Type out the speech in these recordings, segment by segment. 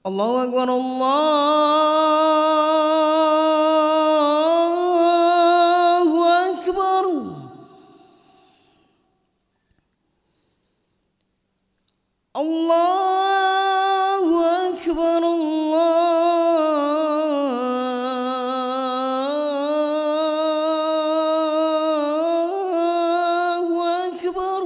الله أكبر الله أكبر. الله أكبر الله أكبر.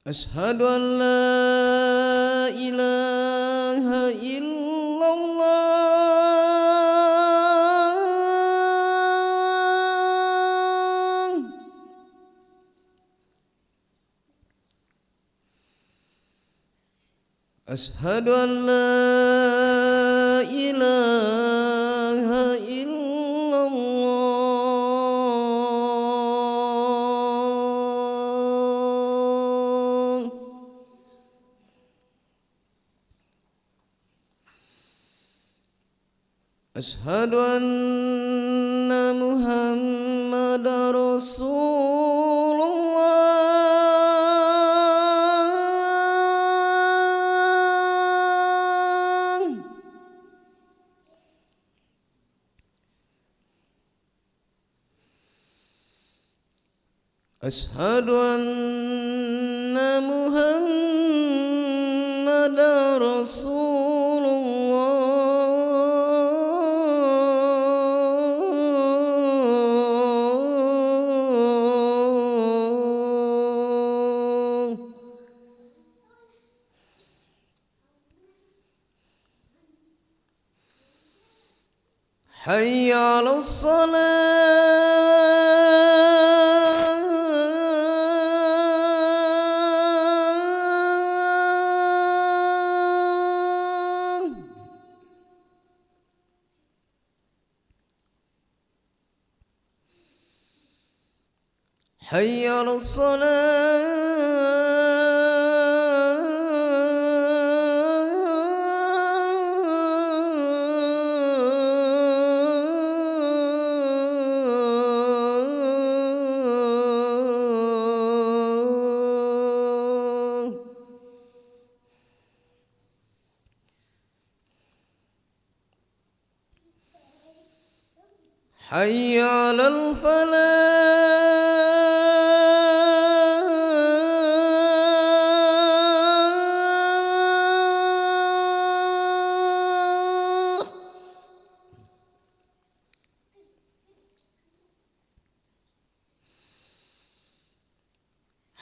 أشهد أن لا إله إلا الله. أشهد أن لا إله إلا الله. أشهد أن محمدا رسول الله. أشهد أن محمدا رسول الله. حي على الصلاة. حي على الصلاة. حي على الفلاح.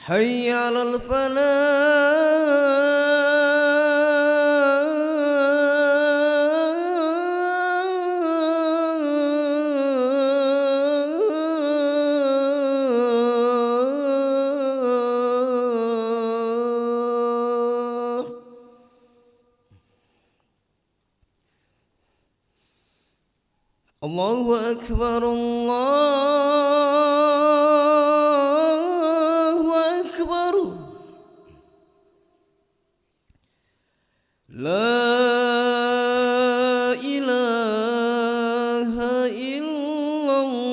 حي على الفلاح. الله أكبر الله أكبر. لا إله إلا الله.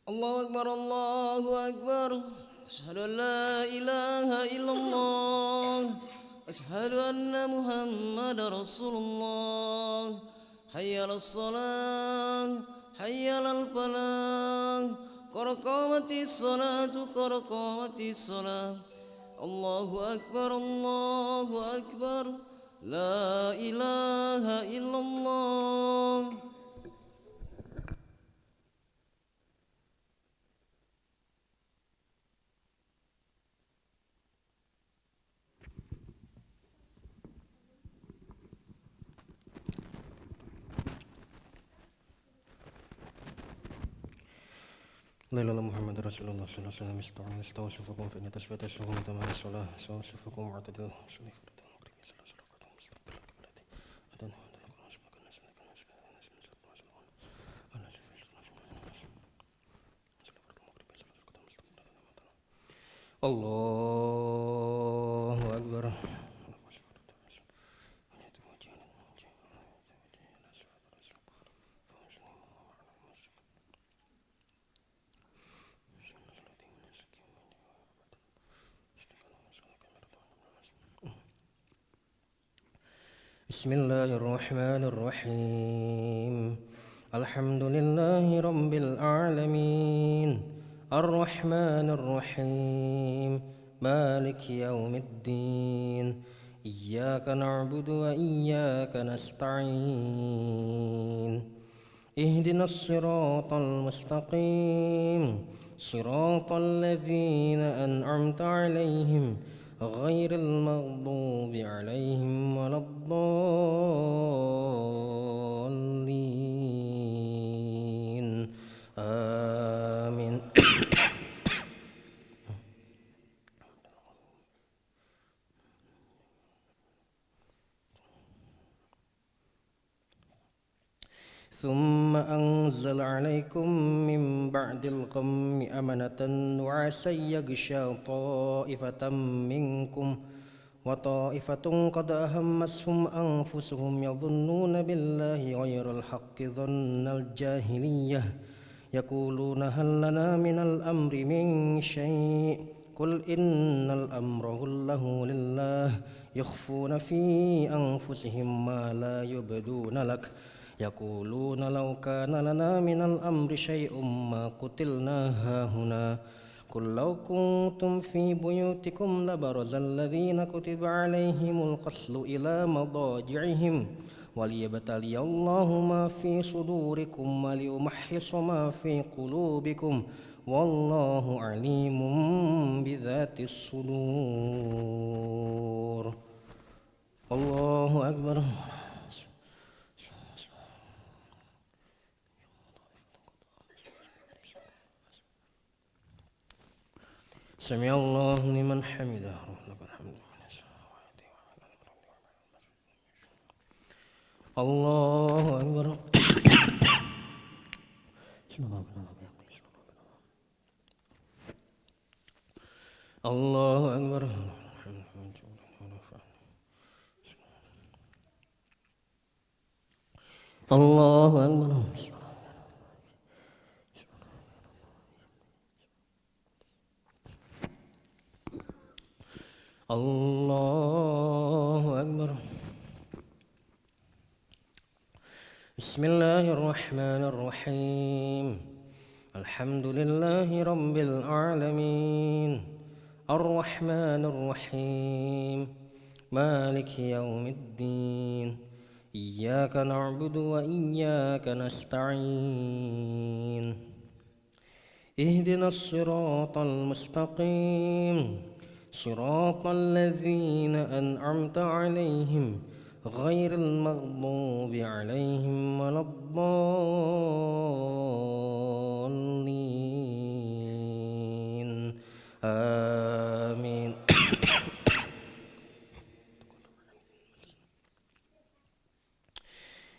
الله أكبر الله أكبر. أشهد أن لا إله إلا الله. أشهد أن محمد رسول الله. حي على الصلاة حي على الفلاح. قد قامت الصلاة قد قامت الصلاة. الله أكبر الله أكبر. لا إله إلا الله. لا إله إلا محمد رسول الله صلى الله عليه وسلم. استوصفكم فإن تشبه تشبهون تمام الصلاة. استوصفكم معتدل صلي فردا مقربين صلى الله عليه وسلم. مستقبل القبلة أدن الله أكبر. بسم الله الرحمن الرحيم. الحمد لله رب العالمين الرحمن الرحيم مالك يوم الدين. إياك نعبد وإياك نستعين. اهدنا الصراط المستقيم صراط الذين أنعمت عليهم غير المغضوب عليهم ولا الضالين آمين. ثم أنزل عليكم من بعد الغم أمنة نعاسا يغشى طائفة منكم وطائفة قد أهمتهم أنفسهم يظنون بالله غير الحق ظن الجاهلية يقولون هل لنا من الأمر من شيء قل إن الأمر كله لله يخفون في أنفسهم ما لا يبدون لك يقولون لو كان لنا من الأمر شيء ما قتلنا هاهنا قل لو كنتم في بيوتكم لبرز الذين كتب عليهم القتل إلى مضاجعهم وليبتلي الله ما في صدوركم وليمحص ما في قلوبكم والله عليم بذات الصدور. الله أكبر. سمع الله لمن حمده لك الحمد. الله أكبر. الله أكبر. الله أكبر. الله أكبر. بسم الله الرحمن الرحيم. الحمد لله رب العالمين الرحمن الرحيم مالك يوم الدين. إياك نعبد وإياك نستعين. اهدنا الصراط المستقيم صراط الذين أنعمت عليهم غير المغضوب عليهم ولا الضالين آمين.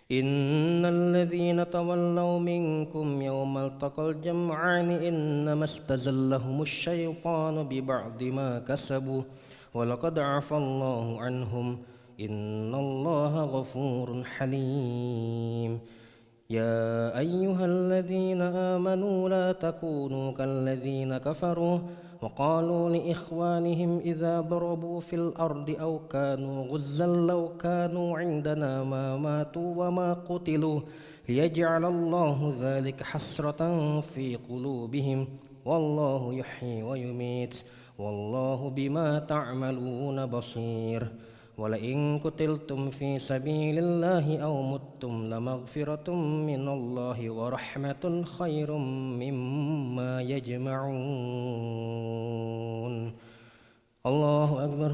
إن الذين تولوا منكم يوم التقى الجمعان إنما استزلهم الشيطان ببعض ما كسبوا ولقد عفى الله عنهم إن الله غفور حليم. يا أيها الذين آمنوا لا تكونوا كالذين كفروا وقالوا لإخوانهم إذا ضربوا في الأرض أو كانوا غزا لو كانوا عندنا ما ماتوا وما قتلوا ليجعل الله ذلك حسرة في قلوبهم والله يحيي ويميت والله بما تعملون بصير ولئن قتلتم في سبيل الله أو متم لمغفرة من الله ورحمة خير مما يجمعون الله أكبر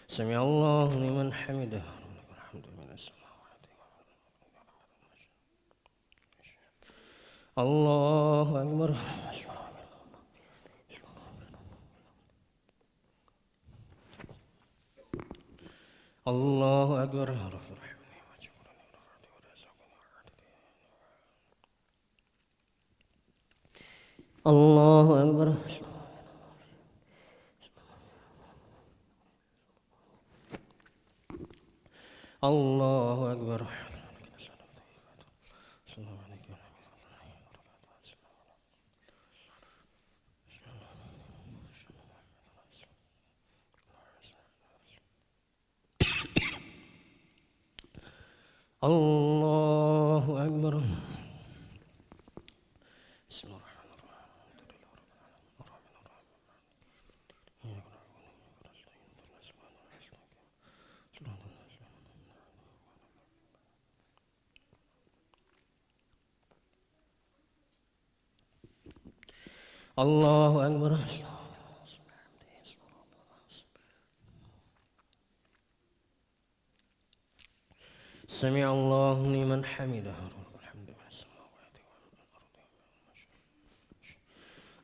سمع الله لمن حمده الحمد من السماوات الله أكبر الله أكبر الله أكبر الله أكبر الله أكبر بسم الله الرحمن الرحيم الله أكبر سمع الله لمن حمده الحمد من السماوات والأرض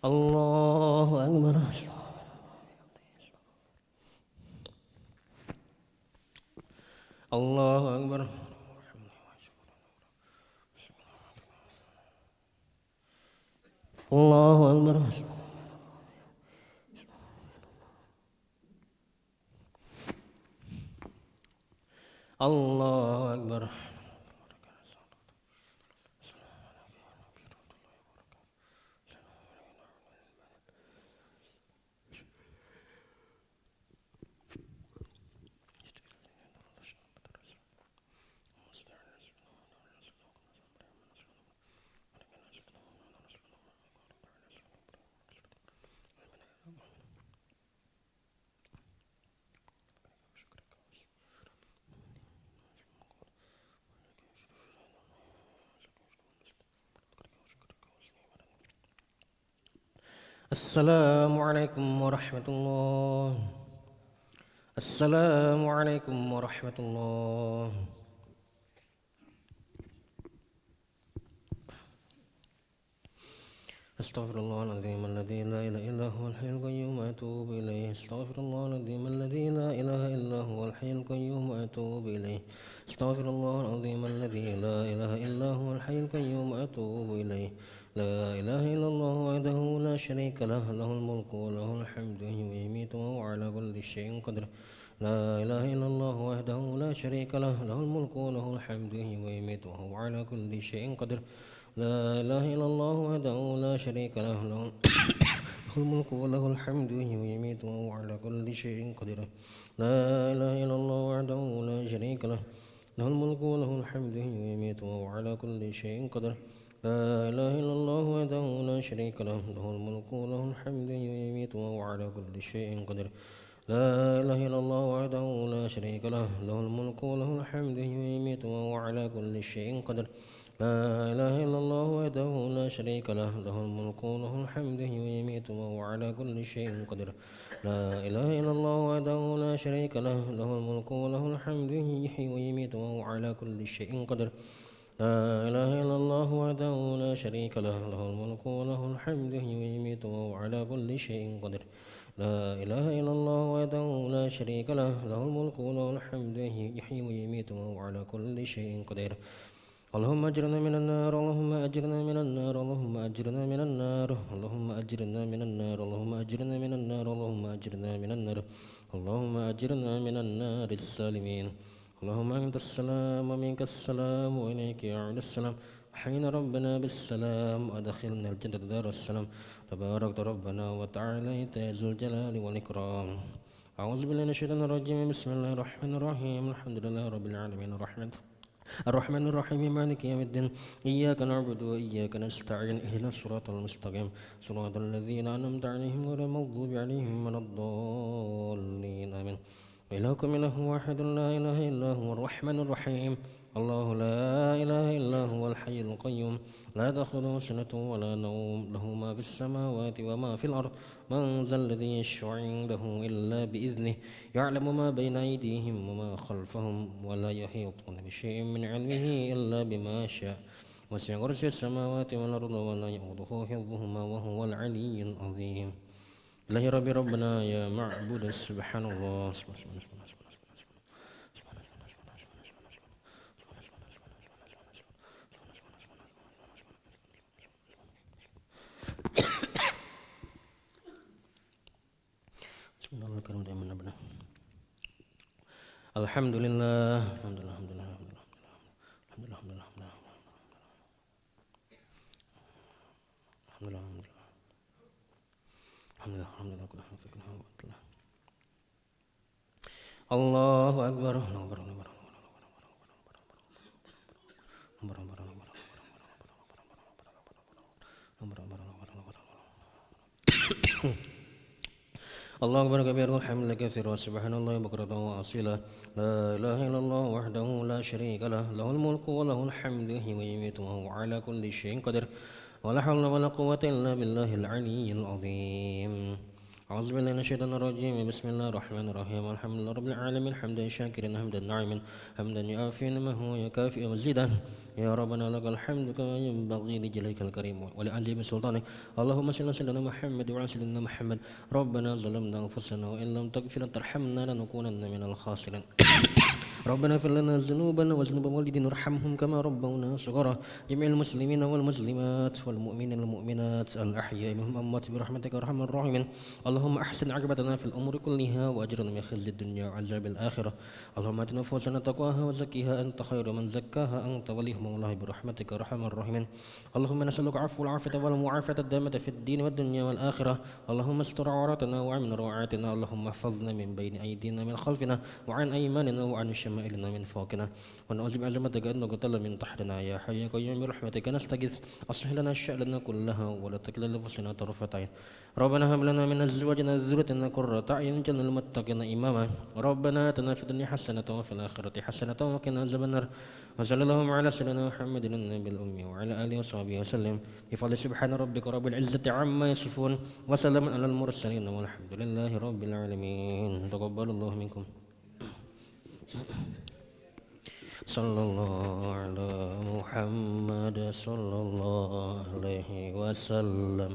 الله أكبر الله أكبر الله أكبر الله أكبر السلام عليكم ورحمة الله السلام عليكم ورحمة الله أستغفر الله العظيم الذي لا إله إلا هو الحي القيوم وأتوب إليه أستغفر الله العظيم الذي لا إله إلا هو الحي القيوم وأتوب إليه أستغفر الله العظيم الذي لا إله إلا هو الحي القيوم وأتوب إليه لا إله إلا الله وحده لا شريك له له الملك وله الحمد يحيي ويميت وهو على كل شيء قدير لا إله إلا الله وحده لا شريك له له الملك وله الحمد يحيي ويميت وهو على كل شيء قدير لا إله إلا الله وحده لا شريك له له الملك وله الحمد يحيي ويميت وهو على كل شيء قدير لا إله إلا الله وحده لا شريك له له الملك وله الحمد يحيي ويميت وهو على كل شيء قدير لا إله إلا الله وحده لا شريك له له الملك وله الحمد يحيي ويميت وهو على كل شيء قدير لا إله إلا الله وحده لا شريك له له الملك وله الحمد يحيي ويميت وهو على كل شيء قدير لا إله إلا الله وحده لا شريك له له الملك وله الحمد يحيي ويميت وهو على كل شيء قدير لا إله إلا الله وحده لا شريك له له الملك وله الحمد يحيي ويميت وهو على كل شيء قدير لا إله إلا الله وحده لا شريك له له الملك وله الحمد يحيي ويميت وهو على كل شيء قدير لا إله إلا الله وحده لا شريك له له الملك وله الحمد يحيي ويميت وهو على كل شيء قدير اللهم أجرنا من النار اللهم أجرنا من النار اللهم أجرنا من النار اللهم أجرنا من النار اللهم أجرنا من النار اللهم أجرنا من النار اللهم أجرنا من النار السالمين. اللهم أنت السلام ومنك السلام وإليك يعود السلام. حين ربنا بالسلام وأدخلنا الجنة دار السلام. تبارك ربنا وتعالى يا ذو الجلال والإكرام. أعوذ بالله من الشيطان الرجيم. بسم الله الرحمن الرحيم. الحمد لله رب العالمين الرحمن الرحيم مالك يوم الدين. إياك نعبد وإياك نستعين. اهدنا الصراط المستقيم صراط الذين أنعمت عليهم غير المغضوب عليهم ولا الضالين آمين. إلهكم إله واحد لا إله إلا هو الرحمن الرحيم. الله لا إله إلا هو الحي القيوم لا تأخذه سنة ولا نوم له ما في السماوات وما في الأرض. من ذا الذي يشفع عنده إلا بإذنه يعلم ما بين أيديهم وما خلفهم ولا يحيطون بشيء من علمه إلا بما شاء. وسع كرسي السماوات والأرض ولا يؤوده حفظهما وهو العلي العظيم. إلهي ربي ربنا يا معبود سبحان الله. الحمد لله الحمد لله الحمد لله الحمد لله الحمد لله الحمد لله الحمد لله الحمد لله الحمد لله كل حمد في كل حمد الله أكبر الله أكبر الله أكبر الله أكبر كبيرا والحمد لله كثيرا سبحان الله بكرة وأصيلا. لا إله إلا الله وحده لا شريك له له الملك وله الحمد يحيي ويميت وهو على كل شيء قدير. ولا حول ولا قوة إلا بالله العلي العظيم. أعوذ بالله من الشيطان الرجيم. بسم الله الرحمن الرحيم. الحمد لله رب العالمين حمدا شاكرا حمدا ناعما حمدا يعافي ما هو يكافئ مزيدا. يا ربنا لك الحمد كما ينبغي لجلالك الكريم ولعظيم سلطانك. اللهم صل على سيدنا محمد وعلى سيدنا محمد. ربنا ظلمنا أنفسنا وإن لم تغفر وترحمنا لنكونن من الخاسرين. ربنا اغفر لنا ذنوبنا وذنوب والدينا وارحمهم كما ربونا صغارا. جميع المسلمين والمسلمات والمؤمنين والمؤمنات الأحياء منهم أموات برحمتك أرحم الراحمين. اللهم أحسن عاقبتنا في الأمور كلها وأجرنا من خزي الدنيا وعذاب الآخرة. اللهم آت نفوسنا تقواها وزكها أنت خير من زكاها أنت وليها مولاها برحمتك أرحم الراحمين. اللهم نسألك العفو والعافية والمعافاة الدامة في الدين والدنيا والآخرة. اللهم استر عوراتنا وعن روعاتنا. اللهم احفظنا من بين أيدينا من خلفنا وعن أيماننا وعن شمائلنا من فوقنا. ونعوذ بعظمتك أن نقتل من تحتنا. يا حي يا قيوم برحمتك نستغيث أصلح لنا شأننا كلها ولا تكلنا لأنفسنا طرفة عين. ربنا هب لنا من أزواجنا وذريتنا قرة أعين واجعلنا للمتقين إماما. ربنا آتنا في الدنيا حسنة وفي الآخرة حسنة وقنا عذاب النار. وصلى اللهم على سيدنا محمد النبي الأمي وعلى آله وصحبه وسلم. بفضل سبحان ربك رب العزة عما يصفون وسلام على المرسلين والحمد لله رب العالمين. تقبل الله منكم. صلى الله على محمد صلى الله عليه وسلم.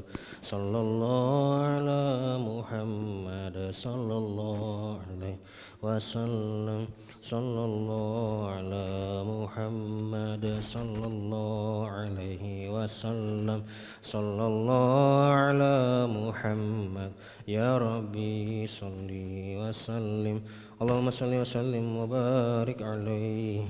صلى الله على محمد صلى الله عليه وسلم. صلى الله على محمد صلى الله عليه وسلم. صلى الله على محمد يا ربي صل وسلم. اللهم صل وسلم وبارك عليه.